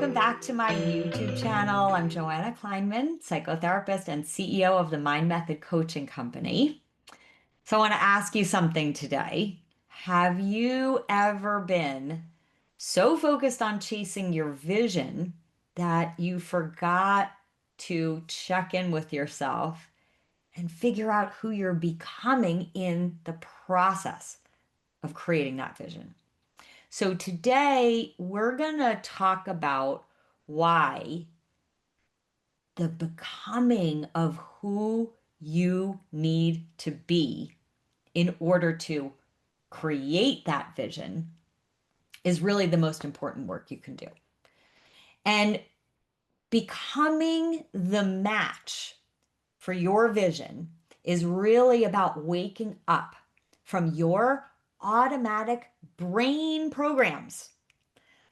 welcome back to my YouTube channel. I'm Joanna Kleinman, psychotherapist and CEO of the Mind Method Coaching Company. So I want to ask you something today. Have you ever been so focused on chasing your vision that you forgot to check in with yourself and figure out who you're becoming in the process of creating that vision? So today we're going to talk about why the becoming of who you need to be in order to create that vision is really the most important work you can do. And becoming the match for your vision is really about waking up from your automatic brain programs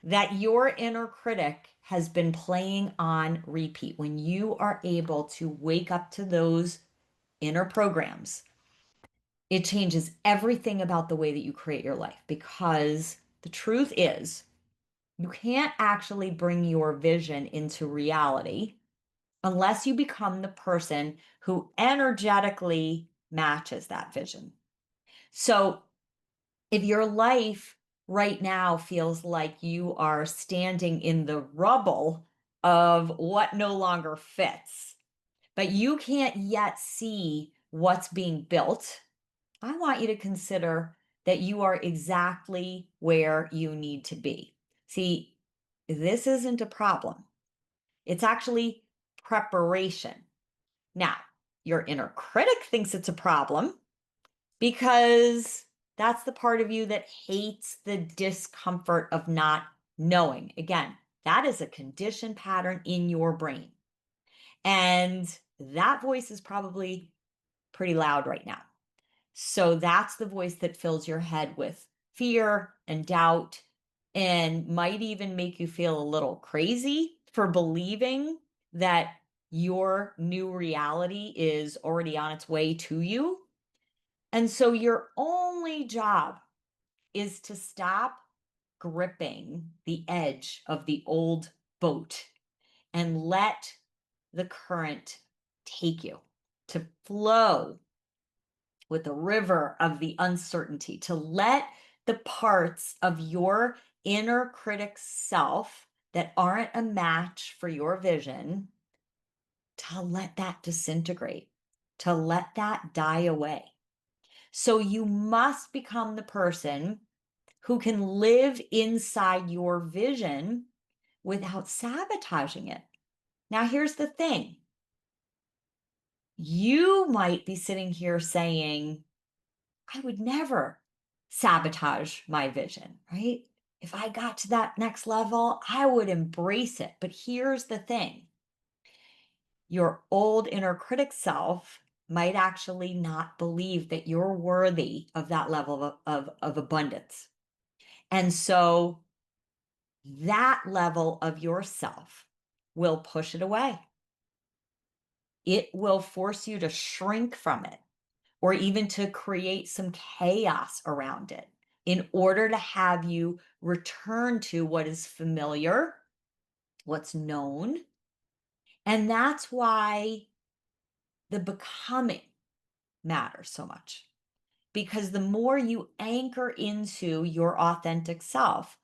that your inner critic has been playing on repeat. When you are able to wake up to those inner programs, it changes everything about the way that you create your life, because the truth is you can't actually bring your vision into reality unless you become the person who energetically matches that vision. So if your life right now feels like you are standing in the rubble of what no longer fits, but you can't yet see what's being built, I want you to consider that you are exactly where you need to be. See, this isn't a problem. It's actually preparation. Now, your inner critic thinks it's a problem because that's the part of you that hates the discomfort of not knowing. Again, that is a conditioned pattern in your brain. And that voice is probably pretty loud right now. So that's the voice that fills your head with fear and doubt and might even make you feel a little crazy for believing that your new reality is already on its way to you. And so your only job is to stop gripping the edge of the old boat and let the current take you, to flow with the river of the uncertainty, to let the parts of your inner critic self that aren't a match for your vision, to let that disintegrate, to let that die away. So you must become the person who can live inside your vision without sabotaging it. Now, here's the thing. You might be sitting here saying, I would never sabotage my vision, right? If I got to that next level, I would embrace it. But here's the thing. Your old inner critic self might actually not believe that you're worthy of that level of abundance. And so that level of yourself will push it away. It will force you to shrink from it or even to create some chaos around it in order to have you return to what is familiar, what's known. And that's why the becoming matters so much. Because the more you anchor into your authentic self,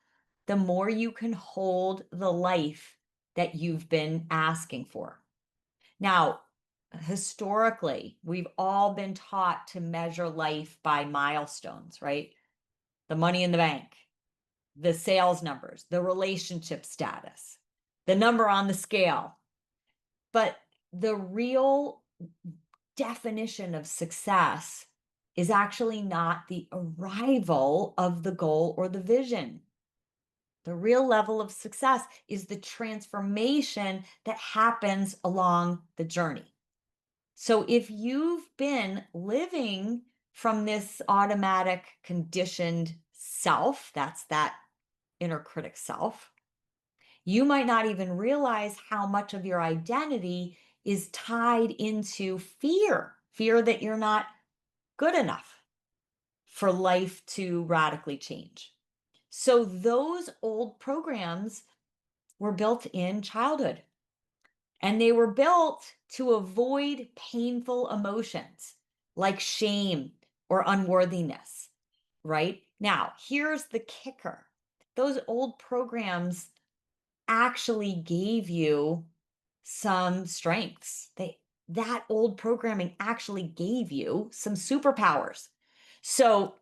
the more you can hold the life that you've been asking for. Now, historically, we've all been taught to measure life by milestones, right? The money in the bank, the sales numbers, the relationship status, the number on the scale. But the real definition of success is actually not the arrival of the goal or the vision. The real level of success is the transformation that happens along the journey. So if you've been living from this automatic conditioned self, that's that inner critic self, you might not even realize how much of your identity is tied into fear that you're not good enough for life to radically change. So those old programs were built in childhood. And they were built to avoid painful emotions like shame or unworthiness, right? Now, here's the kicker. Those old programs actually gave you some strengths. That old programming actually gave you some superpowers. So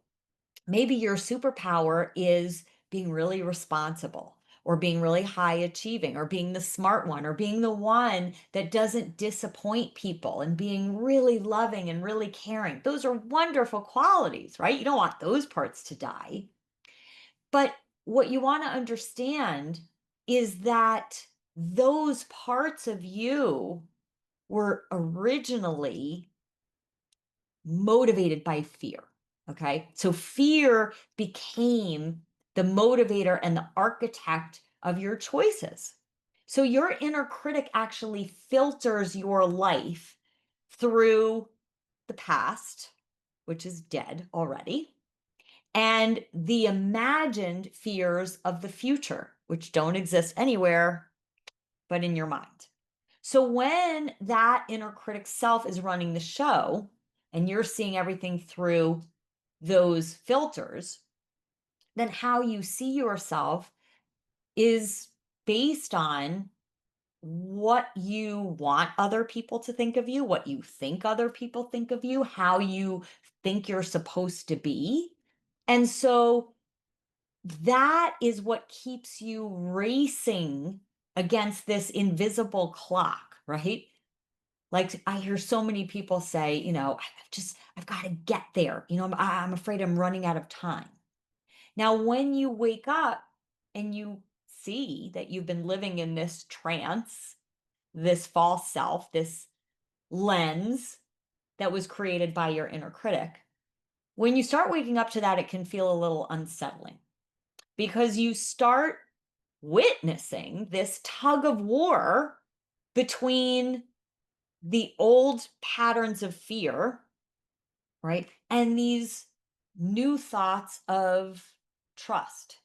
maybe your superpower is being really responsible or being really high achieving or being the smart one or being the one that doesn't disappoint people and being really loving and really caring. Those are wonderful qualities, right? You don't want those parts to die. But what you want to understand is that those parts of you were originally motivated by fear. Okay. So fear became the motivator and the architect of your choices. So your inner critic actually filters your life through the past, which is dead already, and the imagined fears of the future, which don't exist anywhere but in your mind. So when that inner critic self is running the show and you're seeing everything through those filters, then how you see yourself is based on what you want other people to think of you, what you think other people think of you, how you think you're supposed to be. And so that is what keeps you racing against this invisible clock, right? Like I hear so many people say, I've got to get there. I'm afraid I'm running out of time. Now, when you wake up and you see that you've been living in this trance, this false self, this lens that was created by your inner critic, when you start waking up to that, it can feel a little unsettling because you start witnessing this tug of war between the old patterns of fear, right? And these new thoughts of trust,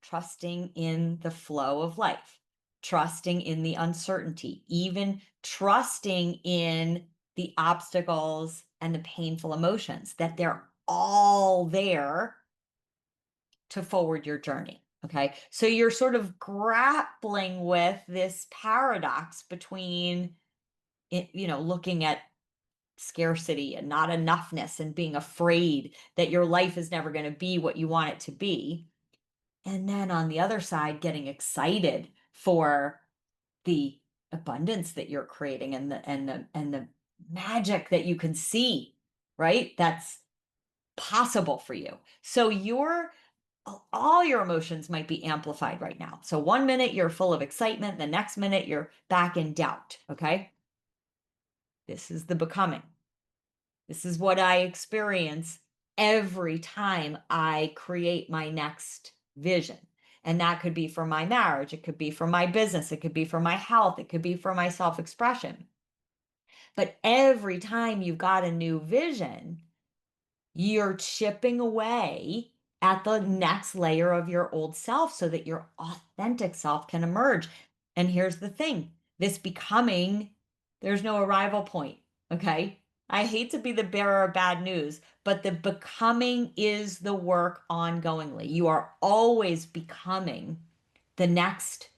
trusting in the flow of life, trusting in the uncertainty, even trusting in the obstacles and the painful emotions, that they're all there to forward your journey. Okay. So you're sort of grappling with this paradox between, looking at scarcity and not enoughness and being afraid that your life is never going to be what you want it to be. And then on the other side, getting excited for the abundance that you're creating and the magic that you can see, right? That's possible for you. So all your emotions might be amplified right now. So one minute you're full of excitement, the next minute you're back in doubt. Okay. This is the becoming. This is what I experience every time I create my next vision. And that could be for my marriage. It could be for my business. It could be for my health. It could be for my self expression. But every time you've got a new vision, you're chipping away at the next layer of your old self so that your authentic self can emerge. And here's the thing, this becoming, there's no arrival point. Okay. I hate to be the bearer of bad news, but the becoming is the work ongoingly. You are always becoming the next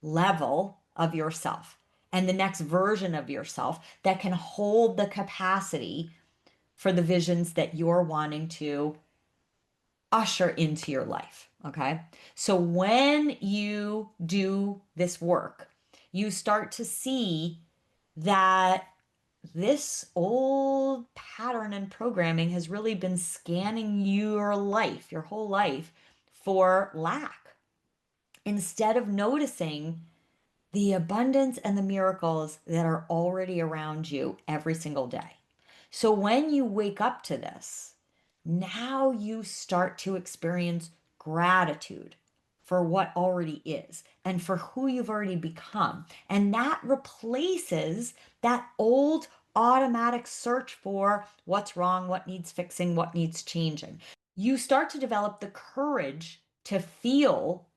level of yourself and the next version of yourself that can hold the capacity for the visions that you're wanting to usher into your life. Okay. So when you do this work, you start to see that this old pattern and programming has really been scanning your life, your whole life, for lack. Instead of noticing the abundance and the miracles that are already around you every single day. So when you wake up to this, now you start to experience gratitude for what already is and for who you've already become. And that replaces that old automatic search for what's wrong, what needs fixing, what needs changing. You start to develop the courage to feel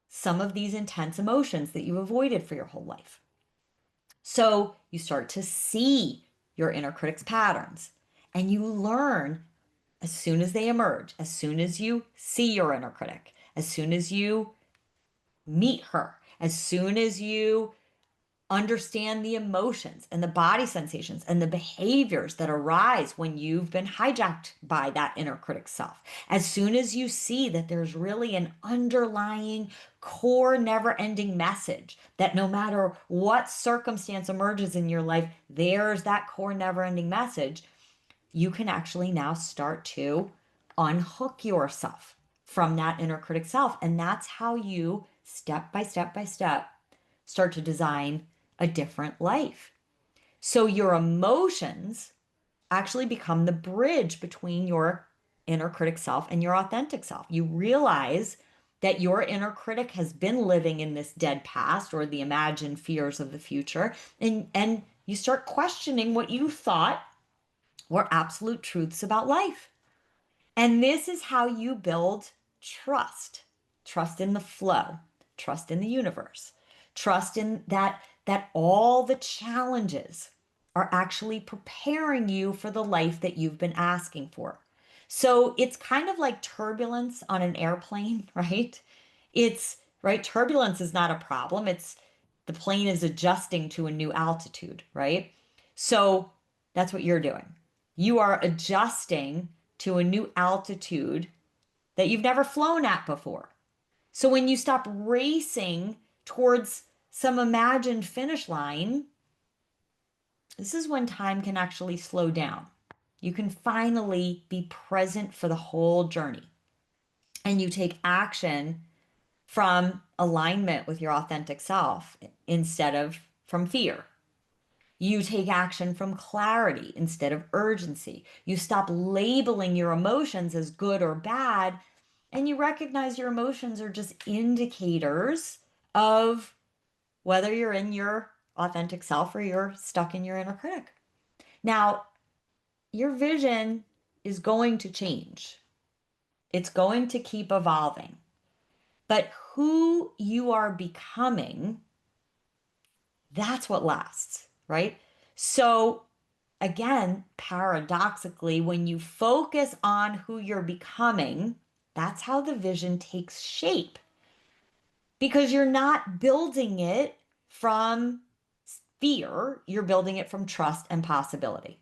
some of these intense emotions that you avoided for your whole life. So you start to see your inner critic's patterns and you learn as soon as they emerge, as soon as you see your inner critic, as soon as you meet her, as soon as you understand the emotions and the body sensations and the behaviors that arise when you've been hijacked by that inner critic self. As soon as you see that there's really an underlying core never ending message that no matter what circumstance emerges in your life, there's that core never ending message, you can actually now start to unhook yourself from that inner critic self. And that's how you, step by step by step, start to design a different life. So your emotions actually become the bridge between your inner critic self and your authentic self. You realize that your inner critic has been living in this dead past or the imagined fears of the future, and you start questioning what you thought were absolute truths about life. And this is how you build trust. Trust in the flow, trust in the universe, trust in that all the challenges are actually preparing you for the life that you've been asking for. So it's kind of like turbulence on an airplane, right? It's right, turbulence is not a problem. It's the plane is adjusting to a new altitude, right? So that's what you're doing. You are adjusting to a new altitude that you've never flown at before. So when you stop racing towards some imagined finish line, this is when time can actually slow down. You can finally be present for the whole journey. And you take action from alignment with your authentic self instead of from fear. You take action from clarity instead of urgency. You stop labeling your emotions as good or bad, and you recognize your emotions are just indicators of whether you're in your authentic self or you're stuck in your inner critic. Now, your vision is going to change. It's going to keep evolving. But who you are becoming, that's what lasts, right? So again, paradoxically, when you focus on who you're becoming, that's how the vision takes shape because you're not building it from fear, you're building it from trust and possibility.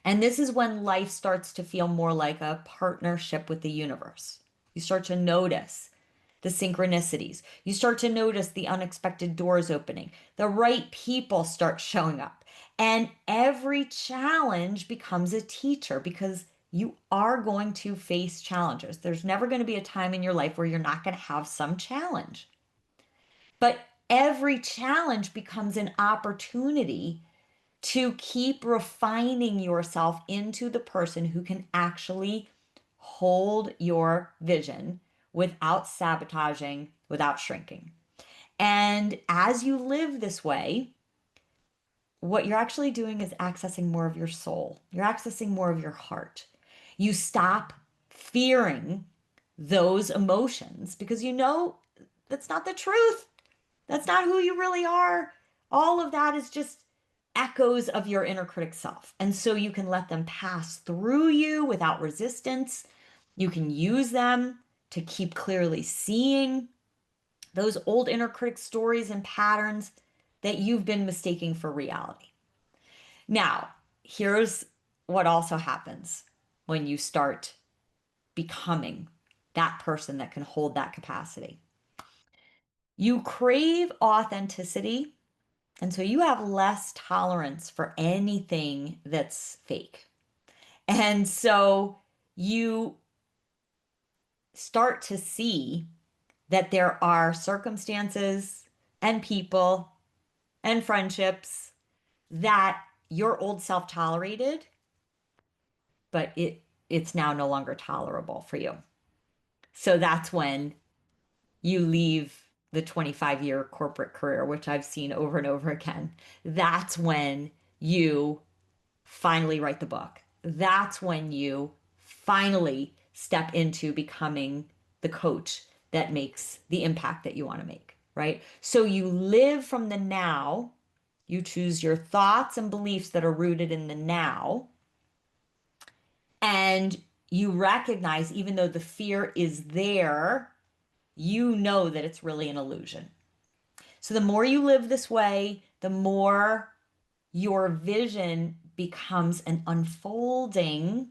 And this is when life starts to feel more like a partnership with the universe. You start to notice the synchronicities. You start to notice the unexpected doors opening. The right people start showing up. And every challenge becomes a teacher because you are going to face challenges. There's never going to be a time in your life where you're not going to have some challenge. But every challenge becomes an opportunity to keep refining yourself into the person who can actually hold your vision without sabotaging, without shrinking. And as you live this way, what you're actually doing is accessing more of your soul. You're accessing more of your heart. You stop fearing those emotions because you know that's not the truth. That's not who you really are. All of that is just echoes of your inner critic self. And so you can let them pass through you without resistance. You can use them to keep clearly seeing those old inner critic stories and patterns that you've been mistaking for reality. Now, here's what also happens when you start becoming that person that can hold that capacity. You crave authenticity, and so you have less tolerance for anything that's fake. And so you start to see that there are circumstances and people and friendships that your old self tolerated, but it's now no longer tolerable for you. So that's when you leave the 25-year corporate career, which I've seen over and over again. That's when you finally write the book. That's when you finally step into becoming the coach that makes the impact that you want to make, right? So you live from the now. You choose your thoughts and beliefs that are rooted in the now. And you recognize, even though the fear is there, you know that it's really an illusion. So the more you live this way, the more your vision becomes an unfolding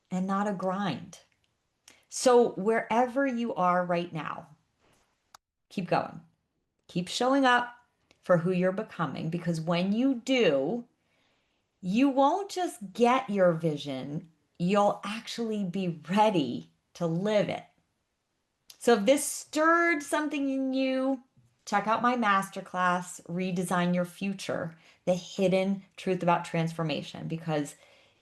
and not a grind. So wherever you are right now, keep going. Keep showing up for who you're becoming, because when you do, you won't just get your vision, you'll actually be ready to live it. So if this stirred something in you, check out my masterclass, Redesign Your Future, the hidden truth about transformation, because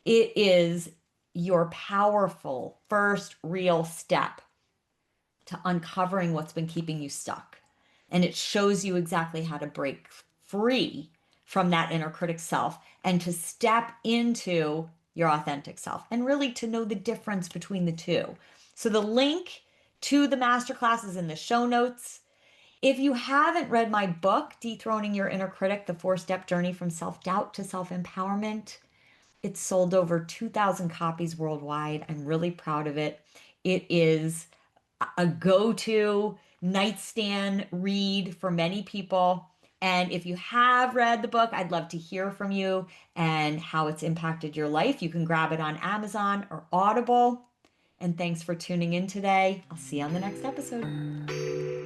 it is your powerful first real step to uncovering what's been keeping you stuck. And it shows you exactly how to break free from that inner critic self and to step into your authentic self and really to know the difference between the two. So the link to the masterclass is in the show notes. If you haven't read my book, Dethroning Your Inner Critic, the 4-step journey from self-doubt to self-empowerment, it's sold over 2,000 copies worldwide. I'm really proud of it. It is a go-to nightstand read for many people. And if you have read the book, I'd love to hear from you and how it's impacted your life. You can grab it on Amazon or Audible. And thanks for tuning in today. I'll see you on the next episode.